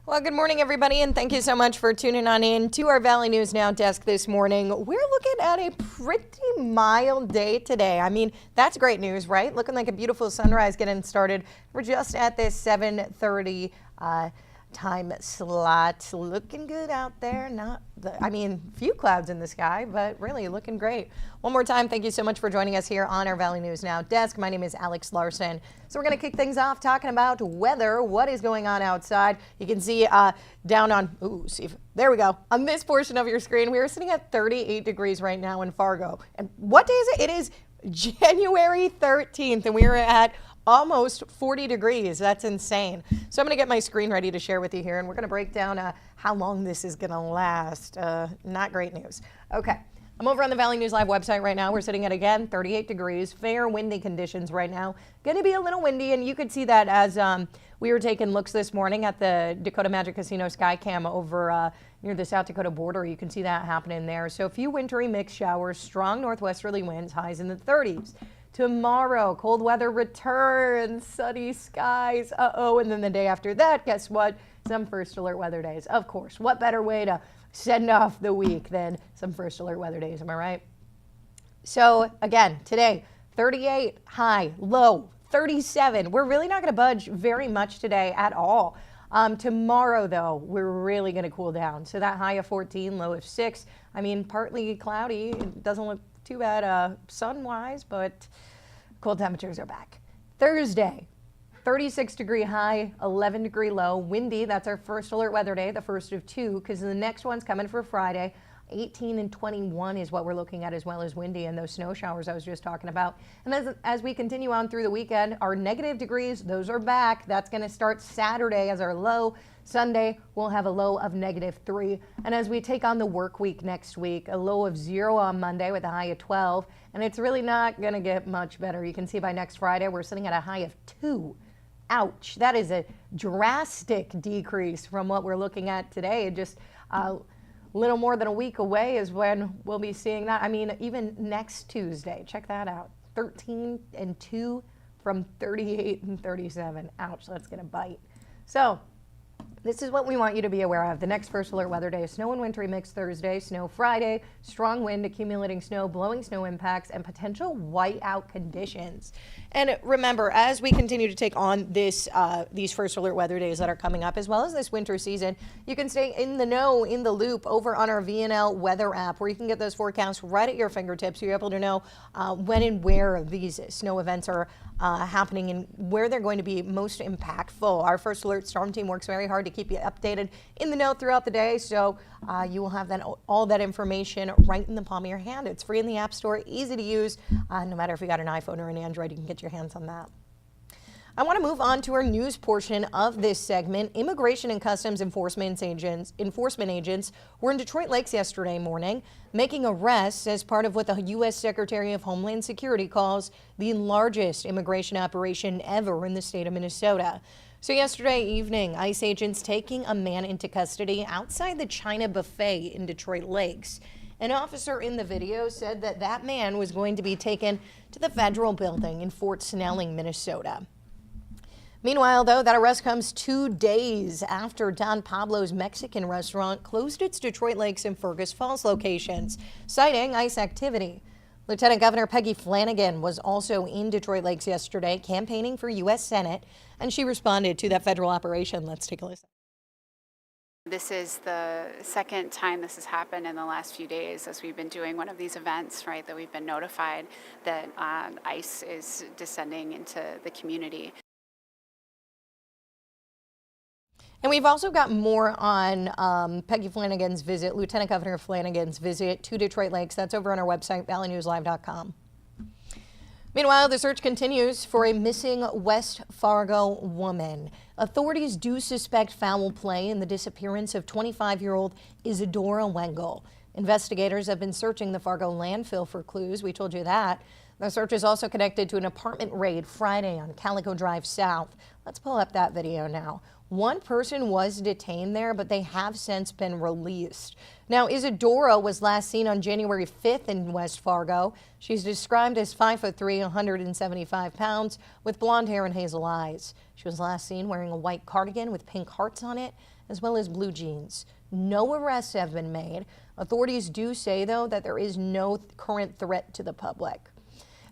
Well, good morning, everybody, and thank you so much for tuning on in to our Valley News Now desk this morning. We're looking at a pretty mild day today. I mean, that's great news, right? Looking like a beautiful sunrise getting started. We're just at this 7:30 time slot. Looking good out there. Few clouds in the sky, but really looking great. One more time, thank you so much for joining us here on our Valley News Now desk. My name is Alex Larson. So we're going to kick things off talking about weather, what is going on outside. You can see down on, there we go. On this portion of your screen, we are sitting at 38 degrees right now in Fargo. And what day is it? It is January 13th, and we are at almost 40 degrees. That's insane. So I'm going to get my screen ready to share with you here, and we're going to break down how long this is going to last. Not great news. Okay. I'm over on the Valley News Live website right now. We're sitting at, again, 38 degrees, fair windy conditions right now. Going to be a little windy, and you could see that as we were taking looks this morning at the Dakota Magic Casino Skycam over near the South Dakota border. You can see that happening there. So a few wintry mixed showers, strong northwesterly winds, highs in the 30s. Tomorrow, cold weather returns, sunny skies. And then the day after that, guess what? Some first alert weather days. Of course, what better way to send off the week than some first alert weather days, am I right? So again, today, 38 high, low, 37. We're really not going to budge very much today at all. Tomorrow, though, we're really going to cool down. So that high of 14, low of 6. I mean, partly cloudy. It doesn't look too bad sun-wise, but cold temperatures are back. Thursday, 36 degree high, 11 degree low, windy. That's our first alert weather day, the first of two, because the next one's coming for Friday. 18 and 21 is what we're looking at, as well as windy and those snow showers I was just talking about. And as we continue on through the weekend, our negative degrees, those are back. That's going to start Saturday as our low. Sunday, we'll have a low of -3. And as we take on the work week next week, a low of 0 on Monday with a high of 12. And it's really not going to get much better. You can see by next Friday, we're sitting at a high of 2. Ouch. That is a drastic decrease from what we're looking at today. Just little more than a week away is when we'll be seeing that. I mean, even next Tuesday, check that out. 13 and 2 from 38 and 37. Ouch, that's going to bite. So this is what we want you to be aware of. The next first alert weather day is snow and wintry mix Thursday, snow Friday, strong wind, accumulating snow, blowing snow impacts, and potential whiteout conditions. And remember, as we continue to take on these first alert weather days that are coming up, as well as this winter season, you can stay in the know, in the loop over on our VNL weather app, where you can get those forecasts right at your fingertips. You're able to know when and where these snow events are happening and where they're going to be most impactful. Our first alert storm team works very hard to keep you updated in the know throughout the day, so you will have all that information right in the palm of your hand. It's free in the App Store, easy to use. No matter if you got an iPhone or an Android, you can get your hands on that. I want to move on to our news portion of this segment. Immigration and Customs enforcement agents were in Detroit Lakes yesterday morning, making arrests as part of what the U.S. Secretary of Homeland Security calls the largest immigration operation ever in the state of Minnesota. So yesterday evening, ICE agents taking a man into custody outside the China Buffet in Detroit Lakes. An officer in the video said that man was going to be taken to the federal building in Fort Snelling, Minnesota. Meanwhile, though, that arrest comes 2 days after Don Pablo's Mexican restaurant closed its Detroit Lakes and Fergus Falls locations, citing ICE activity. Lieutenant Governor Peggy Flanagan was also in Detroit Lakes yesterday campaigning for U.S. Senate, and she responded to that federal operation. Let's take a listen. This is the second time this has happened in the last few days as we've been doing one of these events, right, that we've been notified that ICE is descending into the community. And we've also got more on Peggy Flanagan's visit, Lieutenant Governor Flanagan's visit to Detroit Lakes. That's over on our website, valleynewslive.com. Meanwhile, the search continues for a missing West Fargo woman. Authorities do suspect foul play in the disappearance of 25-year-old Isadora Wengel. Investigators have been searching the Fargo landfill for clues. We told you that. The search is also connected to an apartment raid Friday on Calico Drive South. Let's pull up that video now. One person was detained there, but they have since been released. Now, Isadora was last seen on January 5th in West Fargo. She's described as 5'3", 175 pounds, with blonde hair and hazel eyes. She was last seen wearing a white cardigan with pink hearts on it as well as blue jeans. No arrests have been made. Authorities do say, though, that there is no current threat to the public.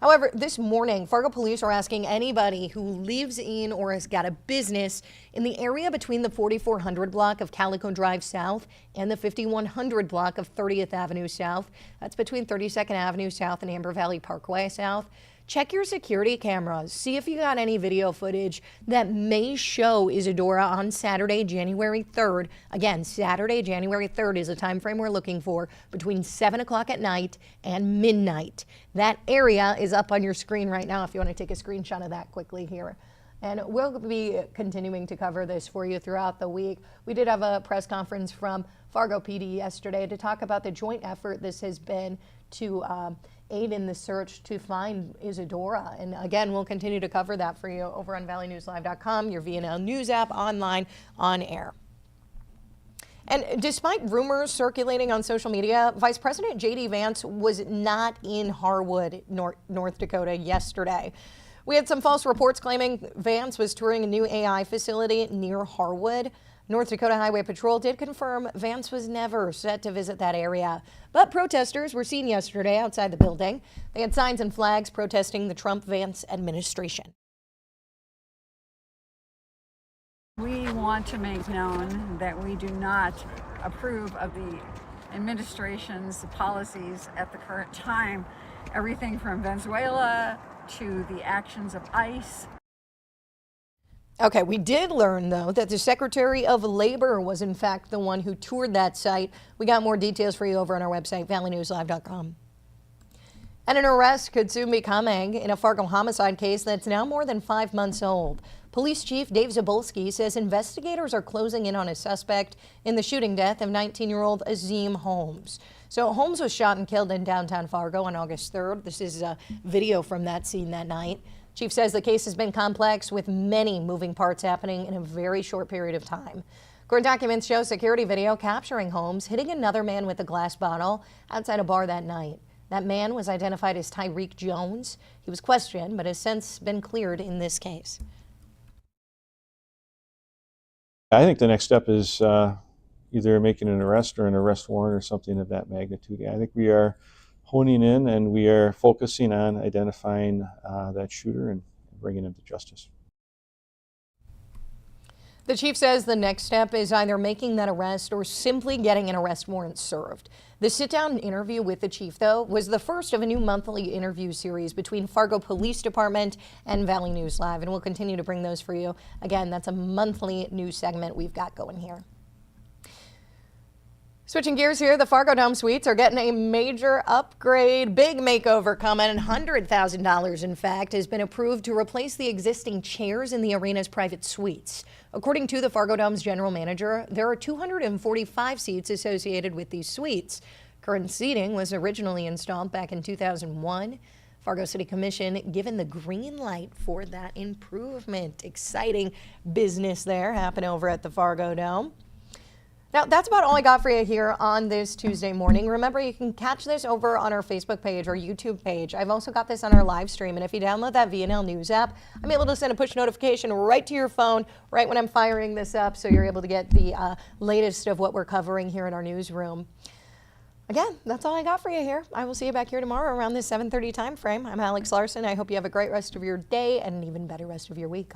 However, this morning, Fargo police are asking anybody who lives in or has got a business in the area between the 4400 block of Calico Drive South and the 5100 block of 30th Avenue South. That's between 32nd Avenue South and Amber Valley Parkway South. Check your security cameras. See if you got any video footage that may show Isadora on Saturday, January 3rd. Again, Saturday, January 3rd is a time frame we're looking for between 7 o'clock at night and midnight. That area is up on your screen right now if you want to take a screenshot of that quickly here. And we'll be continuing to cover this for you throughout the week. We did have a press conference from Fargo PD yesterday to talk about the joint effort this has been to aid in the search to find Isadora. And again, we'll continue to cover that for you over on valleynewslive.com, your VNN News app, online, on air. And despite rumors circulating on social media, Vice President Vance was not in Harwood, North Dakota yesterday. We had some false reports claiming Vance was touring a new AI facility near Harwood. North Dakota Highway Patrol did confirm Vance was never set to visit that area. But protesters were seen yesterday outside the building. They had signs and flags protesting the Trump-Vance administration. We want to make known that we do not approve of the administration's policies at the current time. Everything from Venezuela to the actions of ICE. Okay, we did learn, though, that the Secretary of Labor was, in fact, the one who toured that site. We got more details for you over on our website, valleynewslive.com. And an arrest could soon be coming in a Fargo homicide case that's now more than 5 months old. Police Chief Dave Zabolski says investigators are closing in on a suspect in the shooting death of 19-year-old Azim Holmes. So Holmes was shot and killed in downtown Fargo on August 3rd. This is a video from that scene that night. Chief says the case has been complex with many moving parts happening in a very short period of time. Court documents show security video capturing Holmes hitting another man with a glass bottle outside a bar that night. That man was identified as Tyreek Jones. He was questioned but has since been cleared in this case. I think the next step is either making an arrest or an arrest warrant or something of that magnitude. I think we are honing in and we are focusing on identifying that shooter and bringing him to justice. The chief says the next step is either making that arrest or simply getting an arrest warrant served. The sit-down interview with the chief, though, was the first of a new monthly interview series between Fargo Police Department and Valley News Live, and we'll continue to bring those for you. Again, that's a monthly news segment we've got going here. Switching gears here, the Fargo Dome Suites are getting a major upgrade. Big makeover coming. $100,000, in fact, has been approved to replace the existing chairs in the arena's private suites. According to the Fargo Dome's general manager, there are 245 seats associated with these suites. Current seating was originally installed back in 2001. Fargo City Commission given the green light for that improvement. Exciting business there happening over at the Fargo Dome. Now, that's about all I got for you here on this Tuesday morning. Remember, you can catch this over on our Facebook page or YouTube page. I've also got this on our live stream. And if you download that VNL News app, I'm able to send a push notification right to your phone right when I'm firing this up, so you're able to get the latest of what we're covering here in our newsroom. Again, that's all I got for you here. I will see you back here tomorrow around this 7:30 time frame. I'm Alex Larson. I hope you have a great rest of your day and an even better rest of your week.